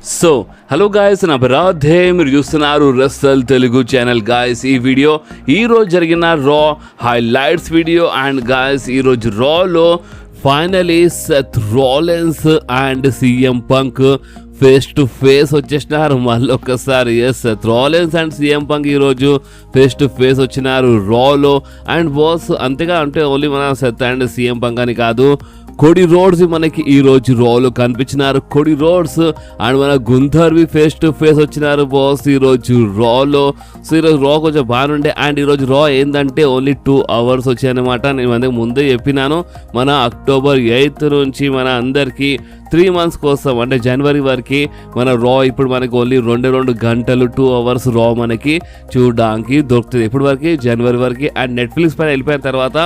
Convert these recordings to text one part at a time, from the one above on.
So hello guys, నా బరాధే మీరు చూస్తున్నారు రసల్ తెలుగు ఛానల్. గాయస్ ఈ వీడియో ఈరోజు జరిగిన Raw highlights video. And guys ఈరోజు రాలో finally Seth Rollins and CM Punk face to face వచ్చేసినారు. మళ్ళీ ఒక్కసారి Seth Rollins and CM Punk ఈరోజు ఫేస్ టు ఫేస్ వచ్చినారు రాలో. అండ్ బాస్ అంతేగా అంటే ఓన్లీ మన సెత్ అండ్ సీఎం పంక్ అని కాదు, కోడి రోడ్స్ మనకి ఈ రోజు రాలో కనిపించినారు. కోడి రోడ్స్ అండ్ మన గుంథర్వి ఫేస్ టు ఫేస్ వచ్చినారు బాస్ ఈ రోజు రాలో. సో ఈరోజు రా కొంచెం బాగుండే. అండ్ ఈరోజు రా ఏంటంటే ఓన్లీ 2 hours వచ్చాయన్నమాట. నేను అందుకు ముందే చెప్పినాను, మన October 8th నుంచి మన అందరికీ 3 months కోసం అంటే జనవరి వరకు మన రా ఇప్పుడు మనకి ఓన్లీ 2 గంటలు 2 hours రా మనకి చూడడానికి దొరుకుతుంది. ఇప్పుడు వరకు జనవరి వరకు. అండ్ నెట్ఫ్లిక్స్ పైన వెళ్ళిపోయిన తర్వాత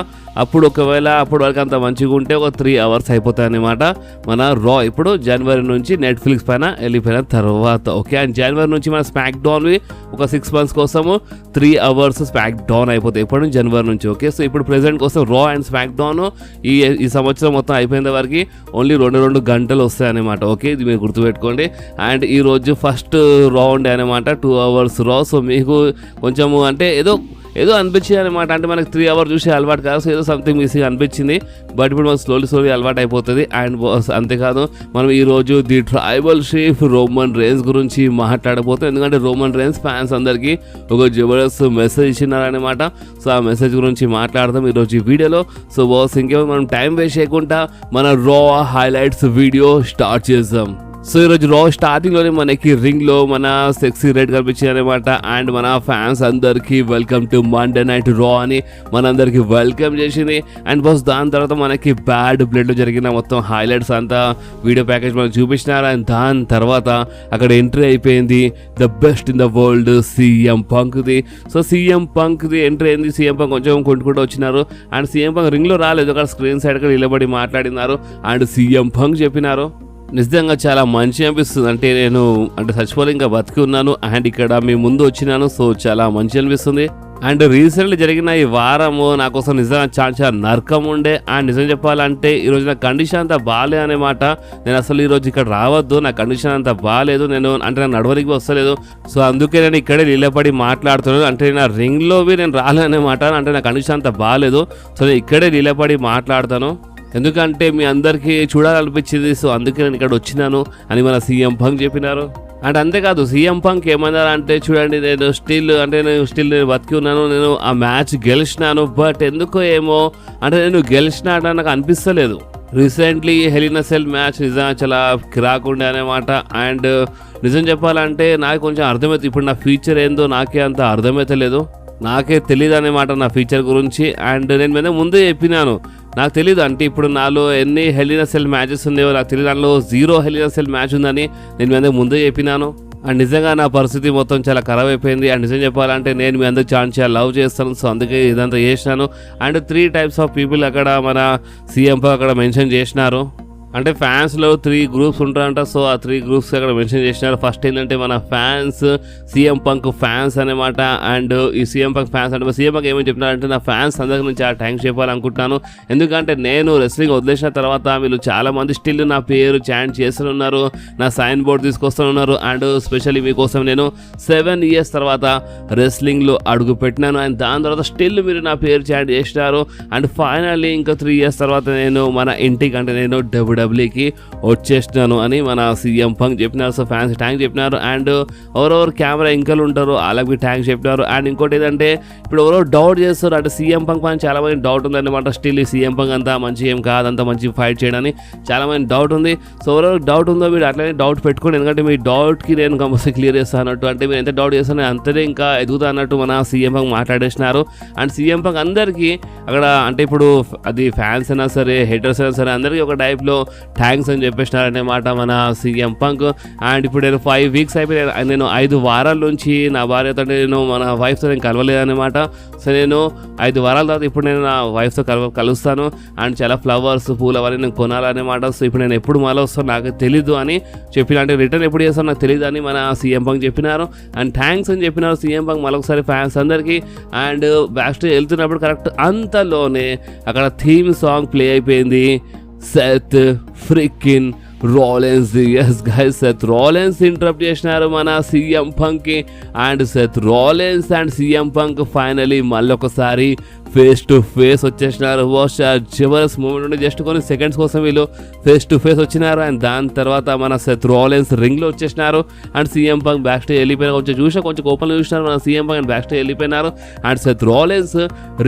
అప్పుడు ఒకవేళ అప్పటి వరకు అంత మంచిగా ఉంటే ఒక 3 hours అయిపోతాయి అన్నమాట మన రా. ఇప్పుడు జనవరి నుంచి నెట్ఫ్లిక్స్ పైన వెళ్ళిపోయిన తర్వాత ఓకే. అండ్ జనవరి నుంచి మన స్మాక్ డౌన్వి ఒక 6 months కోసము 3 hours స్మాక్ డౌన్ అయిపోతాయి ఇప్పుడు జనవరి నుంచి ఓకే. సో ఇప్పుడు ప్రెసెంట్ కోసం రా అండ్ స్మాక్ డౌన్ ఈ సంవత్సరం మొత్తం అయిపోయిన వరకు ఓన్లీ 2 గంటలు వస్తాయన్నమాట ఓకే. ఇది మీరు గుర్తుపెట్టుకోండి. అండ్ ఈరోజు ఫస్ట్ రా ఉండే అనమాట 2 hours రా. సో మీకు కొంచెము అంటే ఏదో అనిపించింది అనమాట. అంటే మనకి 3 hours చూసి అలవాటు కాదు, సో ఏదో సంథింగ్ మిస్సింగ్ అనిపించింది. బట్ ఇప్పుడు మనకు స్లోలీ అలవాటు అయిపోతుంది. అండ్ అంతేకాదు మనం ఈరోజు the tribal chief Roman rains గురించి మాట్లాడబోతాం. ఎందుకంటే రోమన్ రేన్స్ ఫ్యాన్స్ అందరికీ ఒక జబర్దస్త్ మెసేజ్ ఇచ్చినారనమాట. సో ఆ మెసేజ్ గురించి మాట్లాడదాం ఈరోజు ఈ వీడియోలో. సో బాస్ ఇంకేమో మనం టైం వేస్ట్ చేయకుండా మన రా హైలైట్స్ వీడియో స్టార్ట్ చేద్దాం. సో ఈరోజు రా స్టార్టింగ్లోనే మనకి రింగ్లో మన సెక్సీ రెడ్ కనిపించింది అనమాట. అండ్ మన ఫ్యాన్స్ అందరికీ వెల్కమ్ టు మండే నైట్ రా అని మనందరికీ వెల్కమ్ చేసింది. అండ్ బస్ దాని తర్వాత మనకి బ్యాడ్ బ్లడ్లో జరిగిన మొత్తం హైలైట్స్ అంతా వీడియో ప్యాకేజ్ మనకు చూపించినారు. అండ్ దాని తర్వాత అక్కడ ఎంట్రీ అయిపోయింది the best in the world CM పంక్ది. సో సీఎం పంక్ది ఎంట్రీ అయింది. సీఎం పంక్ కొంచెం కొట్టుకుంటూ వచ్చినారు. అండ్ సీఎం పంక్ రింగ్లో రాలేదు, అక్కడ స్క్రీన్ సైడ్ అక్కడ నిలబడి మాట్లాడినారు. అండ్ సీఎం పంక్ చెప్పినారు నిజంగా చాలా మంచి అనిపిస్తుంది. అంటే నేను చచ్చిపోలే ఇంకా బతికి ఉన్నాను అండ్ ఇక్కడ మీ ముందు వచ్చినాను. సో చాలా మంచి అనిపిస్తుంది. అండ్ రీసెంట్లీ జరిగిన ఈ వారము నా కోసం నిజంగా చాలా నరకం ఉండే. అండ్ నిజం చెప్పాలంటే ఈరోజు నా కండిషన్ అంతా బాగాలేదు అనమాట. నేను అసలు ఈరోజు ఇక్కడ రావద్దు, నా కండిషన్ అంతా బాగాలేదు, నాకు నడవడానికి వస్తలేదు. సో అందుకే నేను ఇక్కడే నిలబడి మాట్లాడుతున్నాను. అంటే నా రింగ్లోవి నేను రాలేనమాట. అంటే నా కండిషన్ అంతా బాగాలేదు, సో నేను ఇక్కడే నిలబడి మాట్లాడతాను. ఎందుకంటే మీ అందరికీ చూడాలనిపించింది, సో అందుకే నేను ఇక్కడ వచ్చినాను అని మన సీఎం పంక్ చెప్పినారు. అండ్ అంతేకాదు సీఎం పంక్ ఏమన్నారు అంటే చూడండి, నేను స్టిల్ బతికి ఉన్నాను, నేను ఆ మ్యాచ్ గెలిచినాను. బట్ ఎందుకో ఏమో అంటే నేను గెలిచినాట నాకు అనిపిస్తలేదు. Recently hell in a cell match నిజంగా చాలా కిరాకుండే అనమాట. అండ్ నిజం చెప్పాలంటే నాకు కొంచెం అర్థమవుతుంది. ఇప్పుడు నా ఫ్యూచర్ ఏందో నాకే అంత అర్థమవుతలేదు, నాకే తెలియదు అనమాట నా ఫ్యూచర్ గురించి. అండ్ నేను ముందే చెప్పినాను నాకు తెలీదు. అంటే ఇప్పుడు నాలో ఎన్ని హెల్ ఇన్ ఎ సెల్ మ్యాచెస్ ఉన్నాయో నాకు తెలియదు. దానిలో 0 హెల్ ఇన్ ఎ సెల్ మ్యాచ్ ఉందని నేను ముందే చెప్పినాను. అండ్ నిజంగా నా పరిస్థితి మొత్తం చాలా ఖరాబ్ అయిపోయింది. అండ్ నిజం చెప్పాలంటే నేను మీ అందరికి చాలా లవ్ చేస్తాను, సో అందుకే ఇదంతా చేసినాను. అండ్ 3 types ఆఫ్ పీపుల్ అక్కడ మన సీఎం అక్కడ మెన్షన్ చేసినారు. అంటే ఫ్యాన్స్లో 3 groups ఉంటారంట. సో ఆ 3 groups అక్కడ మెన్షన్ చేసినారు. ఫస్ట్ ఏంటంటే మన ఫ్యాన్స్, సీఎం పంక్ ఫ్యాన్స్ అనమాట. అండ్ ఈ సీఎం పంక్ ఫ్యాన్స్ అంటే సీఎం పంక్ ఏమని చెప్పినారంటే నా ఫ్యాన్స్ అందరికి నుంచి చాలా థ్యాంక్స్ చెప్పాలనుకుంటున్నాను. ఎందుకంటే నేను రెస్లింగ్ వదిలేసిన తర్వాత వీళ్ళు చాలామంది స్టిల్ నా పేరు చాంట్ చేస్తున్నారు, నా సైన్ బోర్డ్ తీసుకొస్తున్నారు. అండ్ స్పెషల్లీ మీకోసం నేను 7 years తర్వాత రెస్లింగ్లో అడుగు పెట్టినాను. అండ్ దాని తర్వాత స్టిల్ మీరు నా పేరు చాంట్ చేసినారు. అండ్ ఫైనల్లీ ఇంకా 3 years తర్వాత నేను మన ఇంటికి అంటే నేను డబ్ల్యూడబ్ల్యూకి వచ్చేసినాను అని మన సీఎం పంక్ చెప్పినారు. సో ఫ్యాన్స్ థ్యాంక్స్ చెప్పినారు. అండ్ ఎవరెవరు కెమెరా ఇంకలు ఉంటారు అలాగే థ్యాంక్స్ చెప్పినారు. అండ్ ఇంకోటి ఏంటంటే ఇప్పుడు ఎవరో డౌట్ చేస్తారు, అంటే సీఎం పంక్ పైన చాలా మంది డౌట్ ఉందన్నమాట. స్టిల్ ఈ సీఎం పంక్ అంతా మంచి ఏం కాదు, అంత మంచి ఫైట్ చేయడానికి చాలా మంది డౌట్ ఉంది. సో ఎవరెవరు డౌట్ ఉందో మీరు అట్లనే డౌట్ పెట్టుకోండి. ఎందుకంటే మీ డౌట్కి నేను కంపల్సరీ క్లియర్ చేస్తాను అన్నట్టు. అంటే మీరు ఎంత డౌట్ చేస్తానో అంతనే ఇంకా ఎదుగుతా అన్నట్టు మన సీఎం పంక్ మాట్లాడేసినారు. అండ్ సీఎం పంక్ అందరికీ అక్కడ అంటే ఇప్పుడు అది ఫ్యాన్స్ అయినా సరే హేటర్స్ అయినా సరే అందరికీ ఒక టైప్లో థ్యాంక్స్ అని చెప్పేసినారన్నమాట మన సీఎం పంక్. అండ్ ఇప్పుడు నేను 5 weeks అయిపోయి నేను 5 వారాల నుంచి నా భార్యతో నేను మన వైఫ్తో నేను కలవలేదన్నమాట. సో నేను 5 వారాల తర్వాత ఇప్పుడు నేను నా వైఫ్తో కలుస్తాను. అండ్ చాలా ఫ్లవర్స్ పూలు అవన్నీ నేను కొనాలన్నమాట. సో ఇప్పుడు నేను ఎప్పుడు మళ్ళీ వస్తాను నాకు తెలీదు అని చెప్పిన, అంటే రిటర్న్ ఎప్పుడు చేస్తాను నాకు తెలియదు అని మన సీఎం పంక్ చెప్పినారు. అండ్ థ్యాంక్స్ అని చెప్పినారు సీఎం పంక్ మరొకసారి ఫ్యాన్స్ అందరికీ. అండ్ బ్యాక్ స్టేజ్ వెళ్తున్నప్పుడు కరెక్ట్ అంతలోనే అక్కడ థీమ్ సాంగ్ ప్లే అయిపోయింది, Seth freakin Rollins. Yes guys, Seth Rollins interrupt చేసినారు మన సీఎం పంక్కి. And Seth Rollins and CM Punk finally మళ్ళొకసారి ఫేస్ టు ఫేస్ వచ్చేసినారు. జబర్దస్త్ మూమెంట్ ఉండే జస్ట్ కొన్ని సెకండ్స్ కోసం వీళ్ళు ఫేస్ టు ఫేస్ వచ్చినారు. అండ్ దాని తర్వాత మన సెత్ రాలెన్స్ రింగ్లో వచ్చేసినారు. And CM Punk back stage వెళ్ళిపోయినారు. కొంచెం కోపంలో చూసినారు మన CM Punk and back stage వెళ్ళిపోయినారు. అండ్ సెత్ రాలెన్స్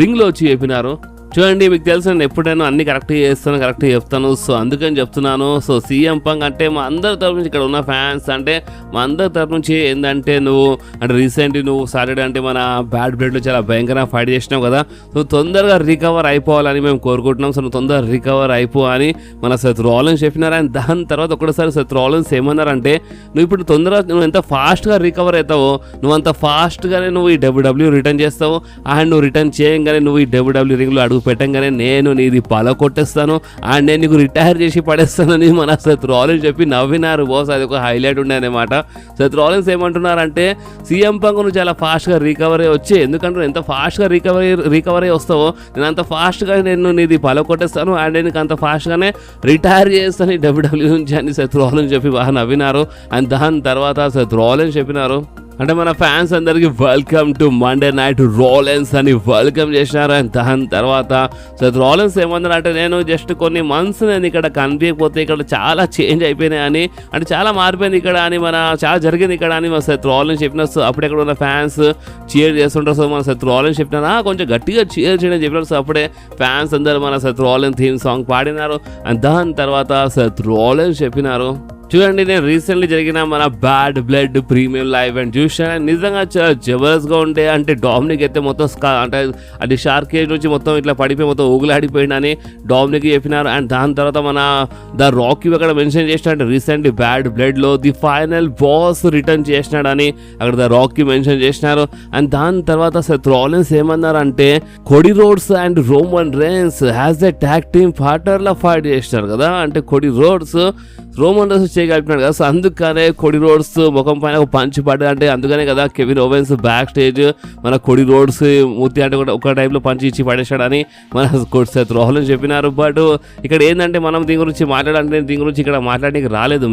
రింగ్లో వచ్చి చెప్పినారు, చూడండి మీకు తెలుసు నేను ఎప్పుడైనా అన్ని కరెక్ట్గా చేస్తాను, కరెక్ట్గా చెప్తాను, సో అందుకని చెప్తున్నాను. సో సీఎం పంక్ అంటే మా అందరి తరపు నుంచి ఇక్కడ ఉన్న ఫ్యాన్స్ అంటే మా అందరి తరపు నుంచి ఏంటంటే నువ్వు అంటే రీసెంట్లీ నువ్వు సాటర్డే అంటే మన బ్యాడ్ బ్లడ్లో చాలా భయంకరంగా ఫైట్ చేసినావు కదా, సో తొందరగా రికవర్ అయిపోవాలని మేము కోరుకుంటున్నాం. సో నువ్వు తొందరగా రికవర్ అయిపో అని మన సెత్ రాలెన్స్ చెప్పినారు. అండ్ దాని తర్వాత ఒకటేసారి సెత్ రాలెన్స్ ఏమన్నారంటే నువ్వు ఇప్పుడు నువ్వు ఎంత ఫాస్ట్గా రికవర్ అవుతావో నువ్వు అంత ఫాస్ట్గానే నువ్వు ఈ డబ్ల్యూడబ్ల్యూ రిటర్న్ చేస్తావు. అండ్ నువ్వు రిటర్న్ చేయగానే నువ్వు ఈ డబ్ల్యూడబ్ల్యూ రింగ్లో అడుగు పెట్టంగానే నేను నీది పల కొట్టేస్తాను అండ్ నేను నీకు రిటైర్ చేసి పడేస్తానని మన సెత్ రాలెన్స్ చెప్పి నవ్వినారు. బాస్ అది ఒక హైలైట్ ఉండే అనమాట. సెత్ రాలెన్స్ ఏమంటున్నారంటే సీఎం పంక్ నువ్వు చాలా ఫాస్ట్గా రికవర్ అయ్యి వచ్చి, ఎందుకంటే ఎంత ఫాస్ట్గా రికవర్ అయ్యి వస్తావో నేను అంత ఫాస్ట్గా నేను నీది పల కొట్టేస్తాను అండ్ నేను అంత ఫాస్ట్గానే రిటైర్ చేస్తాను ఈ డబ్ల్యూడబ్ల్యూ నుంచి అని సెత్ రాలెన్స్ చెప్పి బాగా నవ్వినారు. అండ్ దాని తర్వాత సెత్ రాలెన్స్ చెప్పినారు అంటే మన ఫ్యాన్స్ అందరికీ welcome to Monday night Rollins అని వెల్కమ్ చేసినారు. అండ్ దాని తర్వాత సెత్ రాలెన్స్ ఏమన్నారు అంటే నేను జస్ట్ కొన్ని మంత్స్ నేను ఇక్కడ కనిపించకపోతే ఇక్కడ చాలా చేంజ్ అయిపోయినాయి అని, అంటే చాలా మారిపోయింది ఇక్కడ అని చాలా జరిగింది ఇక్కడ అని మన సెత్ రాలెన్స్ చెప్పినారు. సో అప్పుడు ఇక్కడ ఉన్న ఫ్యాన్స్ చీర్ చేస్తుంటారు. సో మన సెత్ రాలెన్స్ చెప్పినారు కొంచెం గట్టిగా చీర్ చేయడం చెప్పినారు. సో అప్పుడే ఫ్యాన్స్ అందరూ మన సెత్ రాలెన్స్ థీమ్ సాంగ్ పాడినారు. అండ్ దాని తర్వాత సెత్ రాలెన్స్ చెప్పినారు, చూడండి నేను రీసెంట్లీ జరిగిన మన bad blood premium live event చూసాను, నిజంగా జబర్దస్త్గా ఉండే. అంటే డామినిక్ అయితే మొత్తం అంటే అది షార్క్ కేజ్ నుంచి మొత్తం ఇట్లా పడిపోయి మొత్తం ఊగులాడిపోయిందని డామినిక్ చెప్పినారు. అండ్ దాని తర్వాత మన ద రాకీ అక్కడ మెన్షన్ చేసినాడు అంటే రీసెంట్లీ బ్యాడ్ బ్లడ్లో ది ఫైనల్ బాస్ రిటర్న్ చేసినాడని అక్కడ ద రాకీ మెన్షన్ చేసినారు. అండ్ దాని తర్వాత సెత్ రాలెన్స్ ఏమన్నారు అంటే Cody Rhodes and Roman Reigns has a tag team పార్ట్నర్లా ఫైట్ చేసినారు కదా, అంటే కోడీ రోడ్స్ రోమన్ రేన్స్ చేయగలిపినాడు కదా. సో అందుకనే కోడీ రోడ్స్ ముఖం పైన ఒక పంచ్ పడ్డా, అంటే అందుకనే కదా కెవిన్ ఓవెన్స్ బ్యాక్ స్టేజ్ మన కోడీ రోడ్స్ మూర్తి అంటే ఒక టైంలో పంచ్ ఇచ్చి పడేశాడని మన సెత్ రాలెన్స్ చెప్పినారు. బట్ ఇక్కడ ఏంటంటే మనం దీని గురించి దీని గురించి ఇక్కడ మాట్లాడడానికి రాలేదు.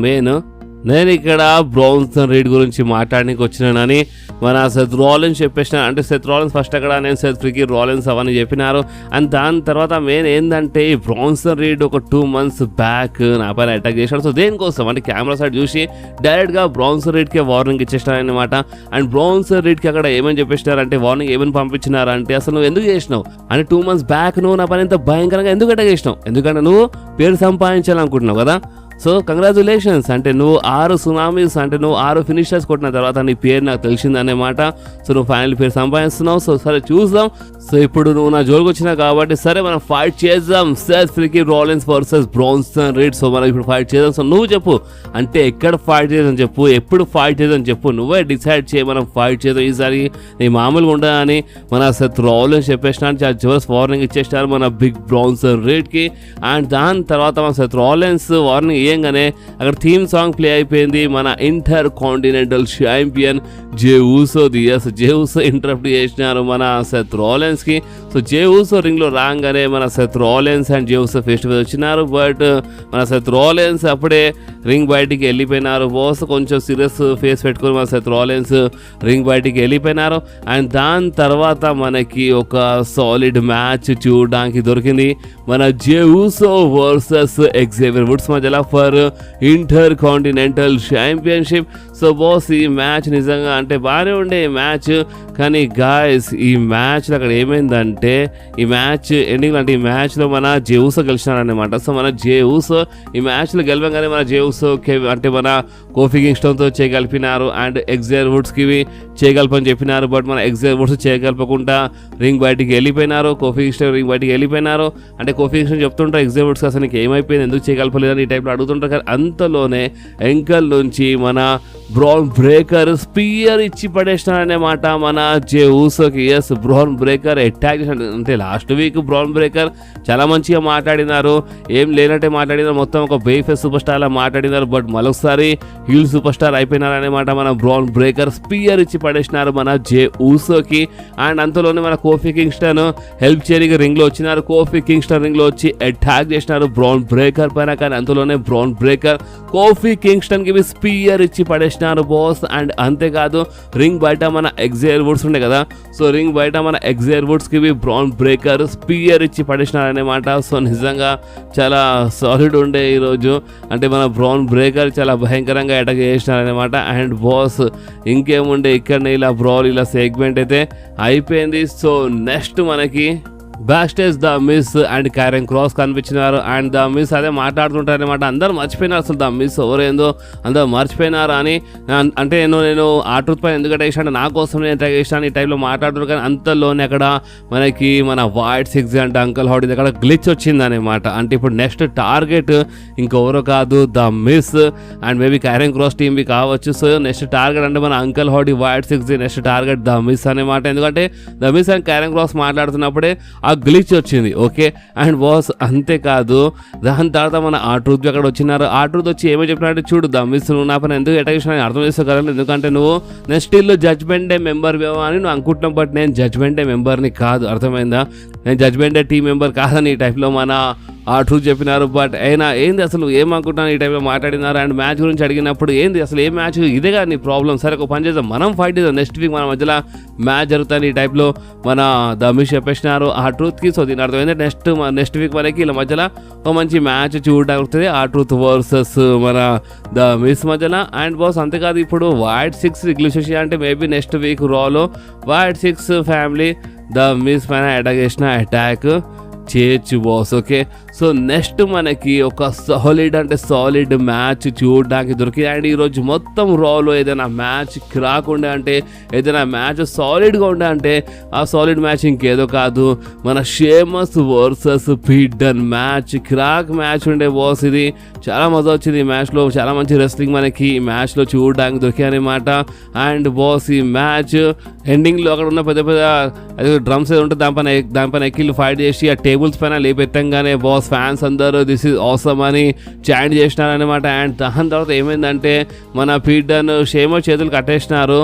నేను ఇక్కడ బ్రాన్సన్ రీడ్ గురించి మాట్లాడడానికి వచ్చినానని మన సెత్ రాలెన్స్ చెప్పేసిన. అంటే సెత్ రాలెన్స్ ఫస్ట్ అక్కడ నేను సెత్ ఫ్రీకీ రాలెన్స్ అవన్నీ చెప్పినారు. అండ్ దాని తర్వాత ఏంటంటే ఈ బ్రాన్సన్ రీడ్ ఒక 2 months బ్యాక్ నా పైన అటాక్ చేశాడు. సో దేనికోసం అంటే కెమెరా సైడ్ చూసి డైరెక్ట్గా బ్రాన్సన్ రీడ్కే వార్నింగ్ ఇచ్చేసినారనమాట. అండ్ బ్రాన్సన్ రీడ్కి అక్కడ ఏమని చెప్పేసినారంటే వార్నింగ్ ఏమని పంపించినారంటే అసలు నువ్వు ఎందుకు చేసినావు అంటే 2 months బ్యాక్ నువ్వు నా పైన ఇంత భయంకరంగా ఎందుకు అటాక్ చేసినావు, ఎందుకంటే నువ్వు పేరు సంపాదించాలనుకుంటున్నావు కదా. సో కంగ్రాచులేషన్స్, అంటే నువ్వు 6 సునామీస్ అంటే నువ్వు 6 ఫినిషర్స్ కొట్టిన తర్వాత నీ పేరు నాకు తెలిసిందన్నమాట. సో నువ్వు ఫైనల్ పేరు సంపాదిస్తున్నావు. సో సరే చూద్దాం. సో ఇప్పుడు నువ్వు నా జోలికి వచ్చినావు కాబట్టి సరే మనం ఫైట్ చేద్దాం. Seth freaky Rollins versus Bronson Reed. So మనం ఇప్పుడు ఫైట్ చేద్దాం. సో నువ్వు చెప్పు అంటే ఎక్కడ ఫైట్ చేద్దాం చెప్పు, ఎప్పుడు ఫైట్ చేద్దాం చెప్పు, నువ్వే డిసైడ్ చేయి. మనం ఫైట్ చేద్దాం ఈసారి నీ మామూలుగా ఉండదని మన సెత్ రాలెన్స్ చెప్పేసినాను. చాలా జబర్దస్త్ వార్నింగ్ ఇచ్చేసినారు మన బిగ్ బ్రాన్సన్ రీడ్కి. అండ్ దాని తర్వాత మన సెత్ రాలెన్స్ వార్నింగ్ ఇయ్యంగానే అక్కడ థీమ్ సాంగ్ ప్లే అయిపోయింది. మన ఇంటర్ కాంటినెంటల్ ఛాంపియన్ జే ఊసో ఇంటరప్ట్ చేసినారు మన సెత్ రాలెన్స్ కి. సో జే ఊసో రింగ్ లో రాగానే మన Seth Rollins and J ఊసో face to face వచ్చినారు. బట్ మన సెత్ రాలెన్స్ అప్పుడే రింగ్ బయటికి వెళ్ళిపోయినారు. బాస్ కొంచెం సీరియస్ ఫేస్ పెట్టుకుని మన సెత్ రాలెన్స్ రింగ్ బయటికి వెళ్ళిపోయినారు. అండ్ దాని తర్వాత మనకి ఒక సాలిడ్ మ్యాచ్ చూడడానికి దొరికింది. మన జే ఊసో వర్సెస్ ఎగ్జేవియర్ వుడ్స్ మధ్యలో for inter continental championship. So boss ఈ మ్యాచ్ నిజంగా అంటే బాగానే ఉండే ఈ మ్యాచ్, కానీ గాయస్ ఈ మ్యాచ్లో అక్కడ ఏమైందంటే ఈ మ్యాచ్ ఎండింగ్ అంటే ఈ మ్యాచ్లో మన జే ఊసో గెలిచినారనమాట. సో మన జే ఊసో ఈ మ్యాచ్లో గెలవగానే మన జే ఊసో అంటే మన కోఫీ కింగ్స్టన్తో చేయగలిపినారు అండ్ ఎగ్జేవియర్ వుడ్స్కి చేయగలపని చెప్పినారు. బట్ మన ఎగ్జేవియర్ వుడ్స్ చేయగలపకుండా రింగ్ బయటికి వెళ్ళిపోయినారు. కోఫీ కింగ్స్టన్ రింగ్ బయటికి వెళ్ళిపోయినారు. అంటే కోఫీ కింగ్స్టన్ చెప్తుంటారు ఎగ్జేవియర్ వుడ్స్ అసలు నీకు ఏమైపోయింది, ఎందుకు చేయగలపలేదని ఈ టైప్లో అడుగుతుంటారు. కానీ అంతలోనే ఎంకల్ నుంచి మన బ్రౌన్ బ్రేకర్ స్పియర్ ఇచ్చి పడేసినారనేమాట మన జే ఊసోకి. ఎస్, బ్రౌన్ బ్రేకర్ అటాక్ చేసినాడు. అంటే లాస్ట్ వీక్ బ్రౌన్ బ్రేకర్ చాలా మంచిగా మాట్లాడినారు, ఏం లేనట్టే మాట్లాడినారు, మొత్తం ఒక బేఫేస్ సూపర్ స్టార్ లా మాట్లాడినారు. బట్ మరొకసారి హీల్ సూపర్ స్టార్ అయిపోయినారనేమాట మన బ్రౌన్ బ్రేకర్. స్పియర్ ఇచ్చి పడేసినారు మన జే ఊసోకి. అండ్ అంతలోనే మన కోఫీ కింగ్స్టన్ హెల్ప్ చేయడానికి రింగ్ లో వచ్చినారు. కోఫీ కింగ్స్టన్ రింగ్ లో వచ్చి అటాక్ చేసినారు బ్రౌన్ బ్రేకర్ పైన. కానీ అంతలోనే బ్రౌన్ బ్రేకర్ కోఫీ కింగ్స్టన్ కి స్పియర్ ఇచ్చి పడేసినారు బాస్. అండ్ అంతేకాదు రింగ్ బయట మన ఎగ్జైర్ వుడ్స్ ఉండే కదా, సో రింగ్ బయట మన ఎగ్జైర్ వుడ్స్ కి బ్రౌన్ బ్రేకర్ స్పియర్ ఇచ్చి పడేసినారు అనమాట. సో నిజంగా చాలా సాలిడ్ ఉండే ఈరోజు. అంటే మన బ్రౌన్ బ్రేకర్ చాలా భయంకరంగా అటాక్ చేసినారనమాట. అండ్ బాస్ ఇంకేముండే ఇక్కడ ఇలా బ్రౌన్ ఇలా సెగ్మెంట్ అయితే అయిపోయింది. సో నెక్స్ట్ మనకి back stage the Miz and Karrion Kross కనిపించినారు. అండ్ ద మిస్ అదే మాట్లాడుతుంటారు అనమాట. అందరూ మర్చిపోయినారు అసలు ద మిస్ ఎవరేందో, అందరూ మర్చిపోయినారు అని. అంటే నేను ఆ ట్రూత్ పైన ఎందుకు అటాక్ చేశాను, నా కోసం నేను అటాక్ చేశాను ఈ టైంలో మాట్లాడుతున్నారు. కానీ అంతలోనే అక్కడ మనకి మన వైట్ సిక్స్ అంటే అంకల్ హౌడీ అక్కడ గ్లిచ్ వచ్చింది అనమాట. అంటే ఇప్పుడు నెక్స్ట్ టార్గెట్ ఇంకెవరో కాదు, the Miz and maybe Karrion Kross team B కావచ్చు. సో నెక్స్ట్ టార్గెట్ అంటే మన uncle Howdy Wyatt Sicks, next target the Miz అనమాట. ఎందుకంటే the Miz and Karrion Kross మాట్లాడుతున్నప్పుడే ఆ గ్లిచ్ వచ్చింది. ఓకే, అండ్ బాస్ అంతేకాదు దాని తర్వాత మన ఆ ట్రూత్ అక్కడ వచ్చినారు. ఆ ట్రూత్ వచ్చి ఏమో చెప్పినట్టు, చూడు ద మిస్ నువ్వు నా పైన ఎందుకు అటాక్ చేసినా అర్థం చేసుకో కదా, ఎందుకంటే నువ్వు నెక్స్ట్ ఇల్లు జడ్జ్మెంట్ డే మెంబర్ అని నువ్వు అనుకుంటున్నావు, బట్ నేను జడ్జ్మెంట్ డే మెంబర్ని కాదు, అర్థమైందా, నేను జడ్జ్మెంట్ డే టీం మెంబర్ కాదని ఈ టైప్లో మన ఆ ట్రూత్ చెప్పినారు. బట్ అయినా ఏంది అసలు ఏమనుకుంటున్నాను ఈ టైంలో మాట్లాడినారు. అండ్ మ్యాచ్ గురించి అడిగినప్పుడు ఏంది అసలు ఏ మ్యాచ్ ఇదేగా నీ ప్రాబ్లం, సరే ఒక పని చేద్దాం మనం ఫైట్ చేద్దాం, నెక్స్ట్ వీక్ మన మధ్యలో మ్యాచ్ జరుగుతుంది ఈ టైప్లో మన ద మిస్ చెప్పేసినారు ఆ ట్రూత్కి. సో దీని అర్థం ఏంటంటే నెక్స్ట్ వీక్ మనకి ఇలా మధ్యలో ఒక మంచి మ్యాచ్ చూడడానికి ఆ ట్రూత్ వర్సెస్ మన ద మిస్ మధ్యలో. అండ్ బాస్ అంతేకాదు ఇప్పుడు వైట్ సిక్స్ గ్లిషియా అంటే మేబీ నెక్స్ట్ వీక్ రాలో Wyatt Sicks family the Miz పైన అటాక్ చేసిన అటాక్ చేయొచ్చు బాస్. ఓకే, సో నెక్స్ట్ మనకి ఒక సాలిడ్ మ్యాచ్ చూడడానికి దొరికింది. అండ్ ఈరోజు మొత్తం రాలో ఏదైనా మ్యాచ్ క్రాక్ ఉండే అంటే, ఏదైనా మ్యాచ్ సాలిడ్గా ఉండే అంటే ఆ సాలిడ్ మ్యాచ్ ఇంకేదో కాదు, మన Sheamus versus Pete Dunne match. Crack match ఉండే బాస్, ఇది చాలా మజా వచ్చింది ఈ మ్యాచ్లో, చాలా మంచి రెస్లింగ్ మనకి ఈ మ్యాచ్లో చూడడానికి దొరికాయన్నమాట. అండ్ బాస్ ఈ మ్యాచ్ ఎండింగ్లో అక్కడ ఉన్న పెద్ద డ్రమ్స్ ఏదో ఉంటే దానిపైన ఎక్కిళ్ళు ఫైట్ చేసి ఆ టేబుల్స్ పైన లేపెట్టంగానే బాస్ ఫ్యాన్స్ అందరూ దిస్ ఈజ్ ఆసమ్ అని చాంట్ చేసినారనమాట. అండ్ దాని తర్వాత ఏమైందంటే మన పీడన్ షేమో చేతులు కట్టేసినారు.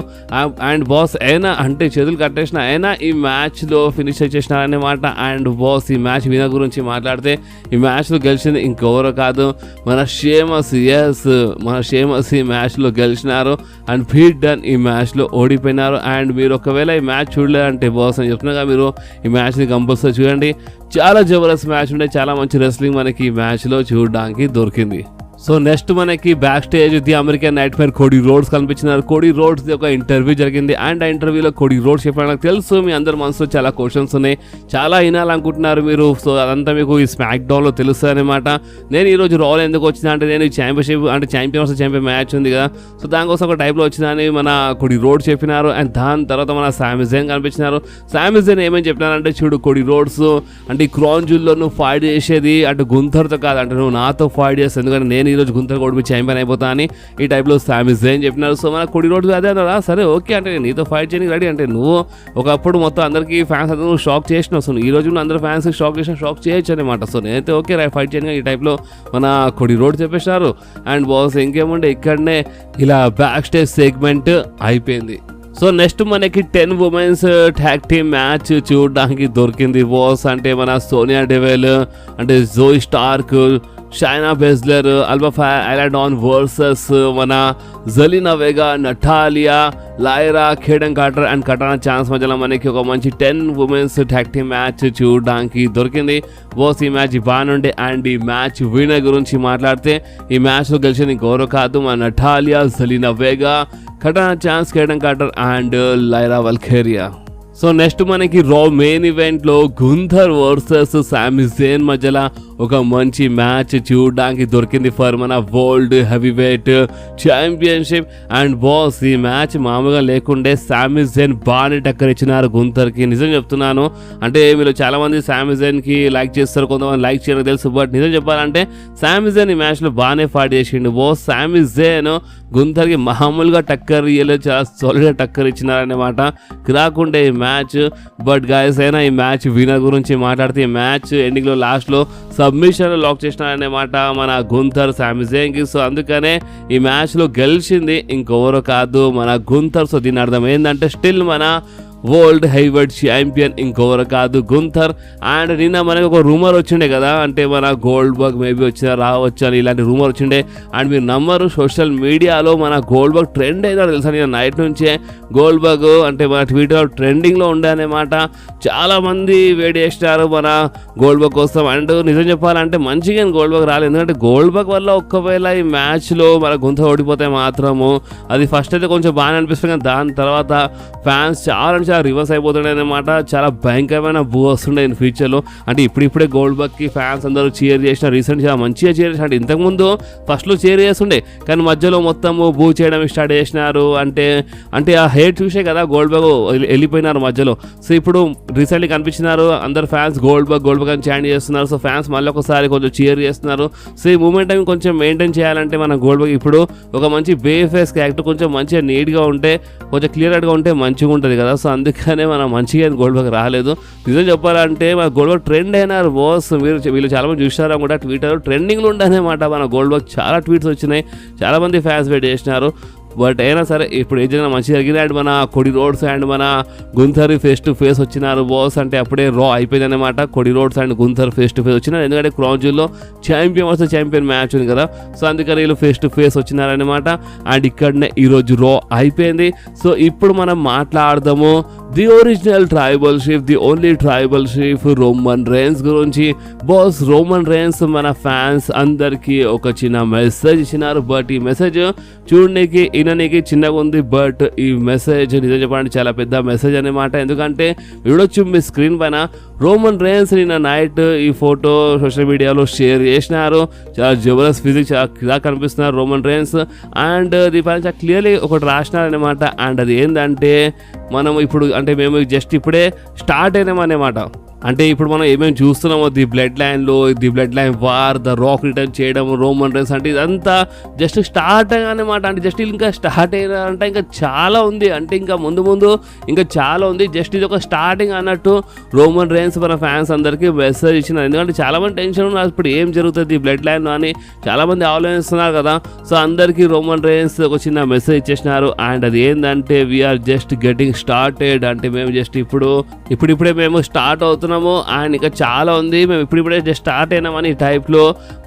అండ్ బాస్ అయినా అంటే చేతులు కట్టేసిన అయినా ఈ మ్యాచ్లో ఫినిష్ చేసినారనమాట. అండ్ బాస్ ఈ మ్యాచ్ వినర్ గురించి మాట్లాడితే ఈ మ్యాచ్లో గెలిచింది ఇంకెవరో కాదు మన షేమస్. ఎస్, మన షేమస్ ఈ మ్యాచ్లో గెలిచినారు అండ్ పీడన్ ఈ మ్యాచ్లో ఓడిపోయినారు. అండ్ మీరు ఒకవేళ ఈ మ్యాచ్ చూడలేదంటే బాస్ అని చెప్తున్నాగా, మీరు ఈ మ్యాచ్ని కంపల్సరీ చూడండి, చాలా జబర్దస్త్ మ్యాచ్ ఉండే, చాలా మంచి రెస్లింగ్ మనకి ఈ మ్యాచ్లో చూడడానికి దొరికింది. సో నెక్స్ట్ మనకి back stage the American nightmare Cody Rhodes కనిపించినారు. కోడీ రోడ్స్ ఒక ఇంటర్వ్యూ జరిగింది. అండ్ ఆ ఇంటర్వ్యూలో కోడీ రోడ్స్ చెప్పిన నాకు తెలుసు మీ అందరి మనసులో చాలా క్వశ్చన్స్ ఉన్నాయి, చాలా వినాలనుకుంటున్నారు మీరు, సో అదంతా మీకు ఈ స్మాక్ డౌన్లో తెలుస్తుంది అనమాట. నేను ఈరోజు రాల్ ఎందుకు వచ్చిందా అంటే, నేను ఛాంపియన్షిప్ అంటే ఛాంపియన్ మ్యాచ్ ఉంది కదా, సో దానికోసం ఒక టైప్లో వచ్చిందని మన కోడీ రోడ్స్ చెప్పినారు. అండ్ దాని తర్వాత మన సామి జైన్ కనిపించినారు. సామి జైన్ ఏమని చెప్పినారంటే, చూడు కోడీ రోడ్స్ అంటే ఈ క్రాన్ జూల్లో నువ్వు ఫైట్ చేసేది అంటే గుంథర్తో కాదు, అంటే నువ్వు నాతో ఫైట్ చేస్తావు, ఎందుకంటే నేను ఈరోజు గుంతర్ కూడా ఛాంపియన్ అయిపోతా అని ఈ టైప్లో సామి జైన్ చెప్పినారు. సో మన కోడీ రోడ్స్ అదే అన్నారా, సరే ఓకే అంటే నేను నీతో ఫైట్ చేయడానికి రెడీ, అంటే నువ్వు ఒకప్పుడు మొత్తం అందరికీ ఫ్యాన్స్ అందరూ షాక్ చేసినావు, సో ఈ రోజు నువ్వు అందరూ ఫ్యాన్స్ షాక్ చేసిన షాక్ చేయొచ్చు అనమాట. సో నేనైతే ఓకే ఫైట్ చేయడానికి ఈ టైప్లో మన కోడీ రోడ్ చెప్పేసినారు. అండ్ బాస్ ఇంకేముండే ఇక్కడనే ఇలా బ్యాక్ స్టేజ్ సెగ్మెంట్ అయిపోయింది. సో నెక్స్ట్ మనకి 10 ఉమెన్స్ ట్యాగ్ టీమ్ మ్యాచ్ చూడడానికి దొరికింది బాస్. అంటే మన సోనియా డెవెల్ అంటే Zoey Stark, Shayna Baszler, Alba ఐలాడాన్ వర్సెస్ మన Zelina Vega, Natalya, Lyra, Kayden Carter and Katana Chance మధ్యలో మనకి ఒక మంచి 10 ఉమెన్స్ ట్యాగ్ టీమ్ మ్యాచ్ చూడడానికి దొరికింది బాస్. ఈ మ్యాచ్ బాగుండే. అండ్ ఈ మ్యాచ్ విన్నర్ గురించి మాట్లాడితే ఈ మ్యాచ్లో గెలిచింది గౌరవ్ కాదు, మన Natalya, Zelina Vega, Katana Chance, Kayden Carter and Lyra Valkyria. So next మనకి రా మెయిన్ ఈవెంట్లో గుంథర్ వర్సెస్ సామి జైన్ మధ్యలో ఒక మంచి మ్యాచ్ చూడడానికి దొరికింది ఫర్ మన world heavy weight championship. And boss ఈ మ్యాచ్ మామూలుగా లేకుండే సామీ జైన్ బాగానే టక్కర్ ఇచ్చినారు గుంథర్కి. నిజం చెప్తున్నాను, అంటే మీరు చాలా మంది సామీ జైన్కి లైక్ చేస్తారు, కొంతమంది లైక్ చేయడం తెలుసు, బట్ నిజం చెప్పాలంటే సామీ జైన్ ఈ మ్యాచ్లో బాగానే ఫైట్ చేసిండు. బాస్ సామీ జైన్ గుంథర్కి మామూలుగా టక్కర్ ఇయ్యలే, చాలా సాలిడ్గా టక్కర్ ఇచ్చినారన్నమాట. రాకుండే ఈ మ్యాచ్. బట్ గాయస్ అయినా ఈ మ్యాచ్ వినర్ గురించి మాట్లాడితే ఈ మ్యాచ్ ఎండింగ్లో లాస్ట్లో సబ్మిషన్ లాక్ చేసినారన్నమాట మన గుంథర్ సామీ జైన్కి. సో అందుకనే ఈ మ్యాచ్లో గెలిచింది ఇంకెవరో కాదు మన గుంథర్. సో దీని అర్థం ఏంటంటే స్టిల్ మన వరల్డ్ హెవీవెయిట్ ఛాంపియన్ ఇంకెవరు కాదు గుంథర్. అండ్ నిన్న మనకి ఒక రూమర్ వచ్చిండే కదా, అంటే మన గోల్డ్బర్గ్ మేబీ వచ్చినా రావచ్చు అని ఇలాంటి రూమర్ వచ్చిండే. అండ్ మీరు నమ్మరు, సోషల్ మీడియాలో మన గోల్డ్బర్గ్ ట్రెండ్ అయినా తెలుసా, నేను నైట్ నుంచే గోల్డ్బర్గ్ అంటే మన ట్విట్టర్ ట్రెండింగ్లో ఉండే అనమాట. చాలామంది వెయిట్ చేస్తారు మన గోల్డ్బర్గ్ కోసం. అండ్ నిజం చెప్పాలంటే మంచిగా గోల్డ్బర్గ్ రాలేదు, ఎందుకంటే గోల్డ్బర్గ్ వల్ల ఒక్కవేళ ఈ మ్యాచ్లో మన గుంథర్ ఓడిపోతే మాత్రము అది ఫస్ట్ అయితే కొంచెం బాగానే అనిపిస్తుంది, కానీ దాని తర్వాత ఫ్యాన్స్ చాలా రివర్స్ అయిపోతుండే అనమాట. చాలా భయంకరమైన బూ వస్తుండే ఇన్ ఫ్యూచర్లో. అంటే ఇప్పుడిప్పుడే గోల్డ్బర్గ్కి ఫ్యాన్స్ అందరూ చీర్ చేసిన, రీసెంట్ చాలా మంచిగా చీర్ చేసిన. అంటే ఇంతకుముందు ఫస్ట్లో చీర్ చేస్తుండే, కానీ మధ్యలో మొత్తము బూ చేయడం స్టార్ట్ చేసినారు. అంటే ఆ హేట్ చూసే కదా గోల్డ్బర్గ్ వెళ్ళిపోయినారు మధ్యలో. సో ఇప్పుడు రీసెంట్లీ కనిపించినారు అందరు ఫ్యాన్స్ గోల్డ్బర్గ్ అని చాంట్ చేస్తున్నారు. సో ఫ్యాన్స్ మళ్ళీ ఒకసారి కొంచెం చీర్ చేస్తున్నారు. సో ఈ మూమెంట్ కొంచెం మెయింటైన్ చేయాలంటే మన గోల్డ్బర్గ్ ఇప్పుడు ఒక మంచి బే ఫేస్ క్యారెక్టర్ కొంచెం మంచిగా నీట్గా ఉంటే, కొంచెం క్లియర్గా ఉంటే మంచిగా ఉంటుంది కదా. సో అందుకనే మనం మంచిగా గోల్డ్బర్గ్ రాలేదు. నిజం చెప్పాలంటే మన గోల్డ్బర్గ్ ట్రెండ్ అయినారు బాస్. వీళ్ళు చాలా మంది చూసారు కూడా ట్విట్టర్ ట్రెండింగ్లో ఉండనమాట మన గోల్డ్బర్గ్. చాలా ట్వీట్స్ వచ్చినాయి, చాలా మంది ఫ్యాన్స్ వెయిట్ చేసినారు. బట్ అయినా సరే ఇప్పుడు ఏదైనా మంచిగా జరిగింది. అండ్ మన కొడి రోడ్స్ అండ్ మన గుంథర్ ఫేస్ టు ఫేస్ వచ్చినారు బాస్. అంటే అప్పుడే రా అయిపోయింది అనమాట, కొడి roads and Gunther face to face వచ్చినారు. ఎందుకంటే క్రౌన్ జ్యూల్లో ఛాంపియన్ మ్యాచ్ ఉంది కదా. సో అందుకని వీళ్ళు ఫేస్ టు ఫేస్ వచ్చినారనమాట. అండ్ ఇక్కడనే ఈరోజు రా అయిపోయింది. సో ఇప్పుడు మనం మాట్లాడదాము the original tribal షీఫ్, the only tribal షీఫ్ Roman rains గురించి. బాస్ రోమన్ రేన్స్ మన ఫ్యాన్స్ అందరికీ ఒక చిన్న మెసేజ్ ఇచ్చినారు. బట్ ఈ మెసేజ్ చూడడానికి వినడానికి చిన్నగా ఉంది, బట్ ఈ మెసేజ్ నిజం చెప్పాలంటే చాలా పెద్ద మెసేజ్ అనమాట. ఎందుకంటే చూడొచ్చు మీ స్క్రీన్ పైన రోమన్ రేన్స్ నిన్న నైట్ ఈ ఫోటో సోషల్ మీడియాలో షేర్ చేసినారు. చాలా జబర్దస్త్ ఫిజిక్, చాలా ఇలా కనిపిస్తున్నారు రోమన్ రేన్స్. అండ్ దీనిపైన చాలా క్లియర్లీ ఒకటి రాసినారనమాట. అండ్ అది ఏంటంటే మనం ఇప్పుడు అంటే మేము జస్ట్ ఇప్పుడే స్టార్ట్ అయినామన్నమాట. అంటే ఇప్పుడు మనం ఏమేమి చూస్తున్నామో ది బ్లడ్ లైన్లో, the blood line war, the rock return చేయడం, రోమన్ రేన్స్, అంటే ఇదంతా జస్ట్ స్టార్ట్ అయ్యానమాట. అంటే జస్ట్ ఇంకా స్టార్ట్ అయినారంటే ఇంకా చాలా ఉంది, అంటే ఇంకా ముందు ఇంకా చాలా ఉంది. జస్ట్ ఇది ఒక స్టార్టింగ్ అన్నట్టు రోమన్ రేన్స్ మన ఫ్యాన్స్ అందరికీ మెసేజ్ ఇచ్చినారు. ఎందుకంటే చాలామంది టెన్షన్ ఉన్నారు ఇప్పుడు ఏం జరుగుతుంది బ్లడ్ లైన్లో అని చాలామంది ఆలోచిస్తున్నారు కదా. సో అందరికీ రోమన్ రేన్స్ ఒక చిన్న మెసేజ్ ఇచ్చేసినారు. అండ్ అది ఏంటంటే వీఆర్ జస్ట్ గెటింగ్ స్టార్టెడ్. అంటే మేము జస్ట్ ఇప్పుడిప్పుడే మేము స్టార్ట్ అవుతున్నాం. అండ్ ఇంకా చాలా ఉంది, మేము ఇప్పుడిప్పుడే జస్ట్ స్టార్ట్ అయినామని టైప్లో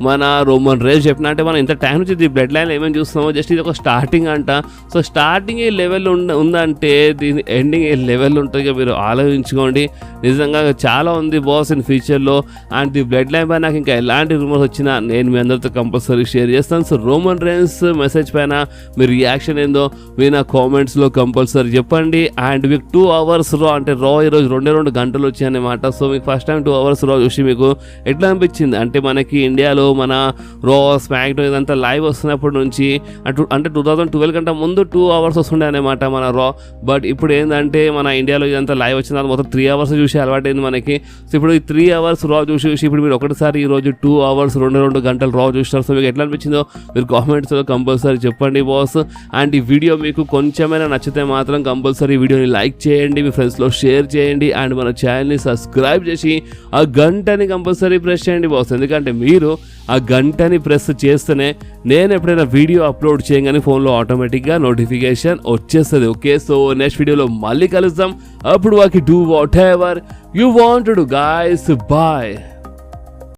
మన రోమన్ రేన్స్ చెప్పిన. అంటే మనం ఇంత టైం నుంచి బ్లడ్ లైన్ ఏమేమి చూస్తున్నామో జస్ట్ ఇది ఒక స్టార్టింగ్ అంట. సో స్టార్టింగ్ ఏ లెవెల్ ఉందంటే దీని ఎండింగ్ ఏ లెవెల్ ఉంటుంది, మీరు ఆలోచించుకోండి. నిజంగా చాలా ఉంది బాస్ ఇన్ ఫ్యూచర్లో. అండ్ ది బ్లడ్ లైన్ పైన నాకు ఇంకా ఎలాంటి రూమర్స్ వచ్చినా నేను మీ అందరితో కంపల్సరీ షేర్ చేస్తాను. సో రోమన్ రేన్స్ మెసేజ్ పైన మీ రియాక్షన్ ఏందో మీరు నా కామెంట్స్లో కంపల్సరీ చెప్పండి. అండ్ మీకు 2 hours రా, అంటే రా ఈరోజు 2 గంటలు వచ్చాయన్నమాట. సో మీకు ఫస్ట్ టైం 2 hours రా చూసి మీకు ఎట్లా అనిపించింది? అంటే మనకి ఇండియాలో మన రా స్మాక్ డౌన్ ఇదంతా లైవ్ వస్తున్నప్పటి నుంచి అంటే 2012 కంటే ముందు 2 hours వస్తుండే అనమాట మన రా. బట్ ఇప్పుడు ఏంటంటే మన ఇండియాలో ఇదంతా లైవ్ వచ్చిన తర్వాత మొత్తం 3 hours చూసి అలవాటైంది మనకి. సో ఇప్పుడు ఈ 3 hours రా చూసి ఇప్పుడు మీరు ఒకటిసారి ఈరోజు 2 hours 2 గంటలు రా చూస్తారు. సో మీకు ఎట్లా అనిపించిందో మీరు కామెంట్స్లో కంపల్సరీ చెప్పండి బాస్. అండ్ ఈ వీడియో మీకు కొంచెమైనా నచ్చితే మాత్రం కంపల్సరీ వీడియోని లైక్ చేయండి, మీ ఫ్రెండ్స్లో షేర్ చేయండి. అండ్ మన ఛానల్ని సబ్స్క్రైబ్ చేసి ఆ గంటని కంపల్సరీ ప్రెస్ చేయండి బాస్. ఎందుకంటే మీరు ఆ గంటని ప్రెస్ చేస్తేనే నేను ఎప్పుడైనా వీడియో అప్లోడ్ చేయగానే ఫోన్లో ఆటోమేటిక్గా నోటిఫికేషన్ వచ్చేస్తుంది. ఓకే, సో నెక్స్ట్ వీడియోలో మళ్ళీ కలుద్దాం. అప్పుడు వాకి do whatever you want to do guys. Bye.